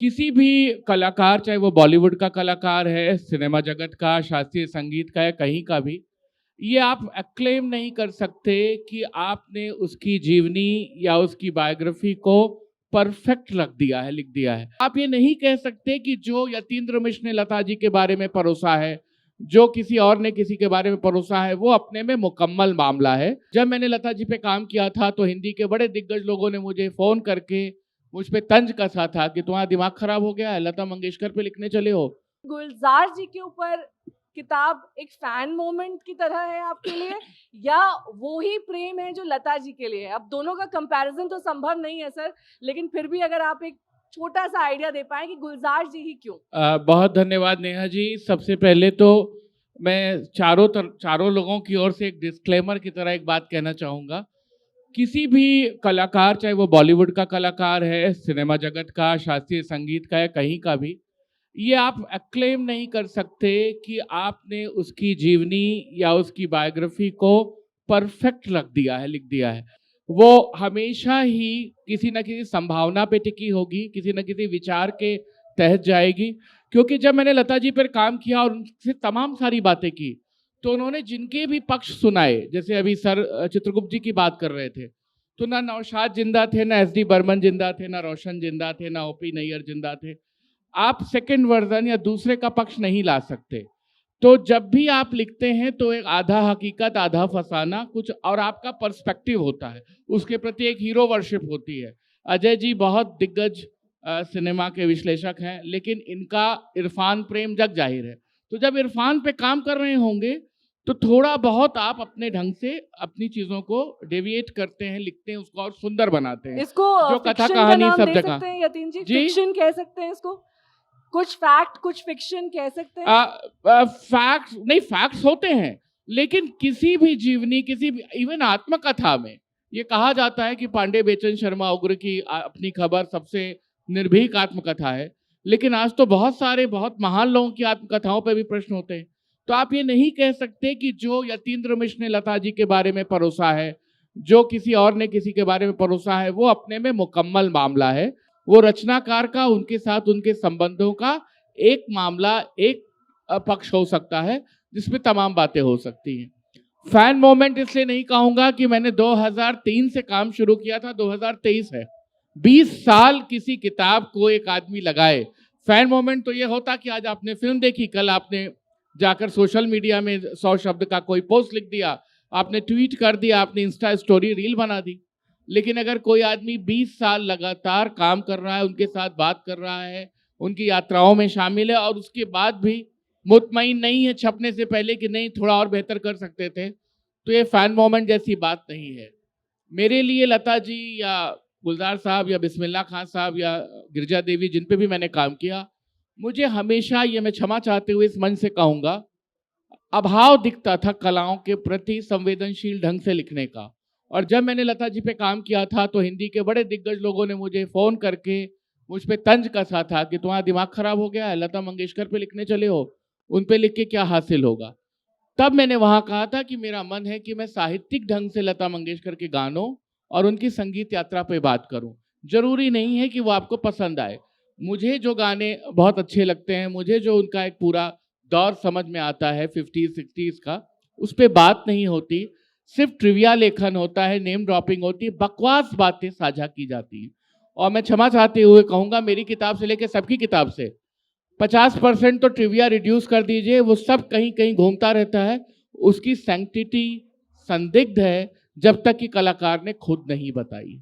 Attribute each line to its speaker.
Speaker 1: किसी भी कलाकार, चाहे वो बॉलीवुड का कलाकार है, सिनेमा जगत का, शास्त्रीय संगीत का या कहीं का भी, ये आप एक्लेम नहीं कर सकते कि आपने उसकी जीवनी या उसकी बायोग्राफी को परफेक्ट रख दिया है, लिख दिया है। आप ये नहीं कह सकते कि जो यतीन्द्र मिश्र ने लता जी के बारे में परोसा है, जो किसी और ने किसी के बारे में परोसा है, वो अपने में मुकम्मल मामला है। जब मैंने लता जी पे काम किया था तो हिंदी के बड़े दिग्गज लोगों ने मुझे फोन करके मुझ पे तंज कसा था कि तुम्हारा दिमाग खराब हो गया है, लता मंगेशकर पे लिखने चले हो।
Speaker 2: गुलजार जी के ऊपर किताब एक फैन मोमेंट की तरह है आपके लिए या वो ही प्रेम है जो लता जी के लिए है? अब दोनों का कंपैरिजन तो संभव नहीं है सर, लेकिन फिर भी अगर आप एक छोटा सा आइडिया दे पाए कि गुलजार जी ही क्यों?
Speaker 1: बहुत धन्यवाद नेहा जी। सबसे पहले तो मैं चारों लोगों की ओर से एक डिस्क्लेमर की तरह एक बात कहना चाहूँगा। किसी भी कलाकार, चाहे वो बॉलीवुड का कलाकार है, सिनेमा जगत का, शास्त्रीय संगीत का या कहीं का भी, ये आप एक्लेम नहीं कर सकते कि आपने उसकी जीवनी या उसकी बायोग्राफी को परफेक्ट रख दिया है, लिख दिया है। वो हमेशा ही किसी न किसी संभावना पे टिकी होगी, किसी न किसी विचार के तहत जाएगी। क्योंकि जब मैंने लता जी पर काम किया और उनसे तमाम सारी बातें की, तो उन्होंने जिनके भी पक्ष सुनाए, जैसे अभी सर चित्रगुप्त जी की बात कर रहे थे, तो ना नौशाद जिंदा थे, ना एस डी बर्मन जिंदा थे, ना रोशन जिंदा थे, ना ओपी नैयर जिंदा थे। आप सेकंड वर्जन या दूसरे का पक्ष नहीं ला सकते। तो जब भी आप लिखते हैं तो एक आधा हकीकत आधा फसाना कुछ और आपका पर्सपेक्टिव होता है, उसके प्रति एक हीरो वर्शिप होती है। अजय जी बहुत दिग्गज सिनेमा के विश्लेषक हैं, लेकिन इनका इरफान प्रेम जग जाहिर है। तो जब इरफान पे काम कर रहे होंगे तो थोड़ा बहुत आप अपने ढंग से अपनी चीजों को डेविएट करते हैं, लिखते हैं, उसको और सुंदर बनाते हैं।
Speaker 2: इसको
Speaker 1: जो कथा
Speaker 2: फिक्शन का
Speaker 1: कहानी
Speaker 2: नाम
Speaker 1: सब
Speaker 2: दे
Speaker 1: जगह
Speaker 2: सकते हैं यतीन जी?
Speaker 1: जी
Speaker 2: फिक्शन कह सकते हैं इसको? कुछ फैक्ट कुछ फिक्शन कह सकते हैं?
Speaker 1: फैक्ट्स नहीं, फैक्ट्स होते हैं, लेकिन किसी भी जीवनी, किसी भी इवन आत्मकथा में ये कहा जाता है कि पांडे बेचन शर्मा उग्र की अपनी खबर सबसे निर्भीक आत्मकथा है। लेकिन आज तो बहुत सारे बहुत महान लोगों की आत्मकथाओं पर भी प्रश्न होते हैं। तो आप ये नहीं कह सकते कि जो यतीन्द्र मिश्र ने लता जी के बारे में परोसा है, जो किसी और ने किसी के बारे में परोसा है, वो अपने में मुकम्मल मामला है। वो रचनाकार का, उनके साथ उनके संबंधों का एक मामला, एक पक्ष हो सकता है जिसमें तमाम बातें हो सकती हैं। फैन मोमेंट इसलिए नहीं कहूंगा कि मैंने 2003 से काम शुरू किया था, 2023 है। 20 साल किसी किताब को एक आदमी लगाए। फैन मोमेंट तो ये होता कि आज आपने फिल्म देखी, कल आपने जाकर सोशल मीडिया में 100 शब्द का कोई पोस्ट लिख दिया, आपने ट्वीट कर दिया, आपने इंस्टा स्टोरी रील बना दी। लेकिन अगर कोई आदमी 20 साल लगातार काम कर रहा है, उनके साथ बात कर रहा है, उनकी यात्राओं में शामिल है और उसके बाद भी मुतमईन नहीं है छपने से पहले कि नहीं थोड़ा और बेहतर कर सकते थे, तो ये फैन मोमेंट जैसी बात नहीं है। मेरे लिए लता जी या गुलजार साहब या बिस्मिल्लाह खान साहब या गिरजा देवी, जिन पे भी मैंने काम किया, मुझे हमेशा, ये मैं क्षमा चाहते हुए इस मंच से कहूँगा, अभाव दिखता था कलाओं के प्रति संवेदनशील ढंग से लिखने का। और जब मैंने लता जी पे काम किया था तो हिंदी के बड़े दिग्गज लोगों ने मुझे फ़ोन करके मुझ पे तंज कसा था कि तुम्हारा दिमाग खराब हो गया है, लता मंगेशकर पे लिखने चले हो, उन पे लिख के क्या हासिल होगा। तब मैंने वहाँ कहा था कि मेरा मन है कि मैं साहित्यिक ढंग से लता मंगेशकर के गानों और उनकी संगीत यात्रा पे बात करूँ। जरूरी नहीं है कि वो आपको पसंद आए। मुझे जो गाने बहुत अच्छे लगते हैं, मुझे जो उनका एक पूरा दौर समझ में आता है 50s 60s का, उस पर बात नहीं होती। सिर्फ ट्रिविया लेखन होता है, नेम ड्रॉपिंग होती है, बकवास बातें साझा की जाती हैं। और मैं क्षमा चाहते हुए कहूँगा, मेरी किताब से लेकर सबकी किताब से 50% तो ट्रिविया रिड्यूस कर दीजिए, वो सब कहीं कहीं घूमता रहता है। उसकी सैंक्टिटी संदिग्ध है जब तक कि कलाकार ने खुद नहीं बताई।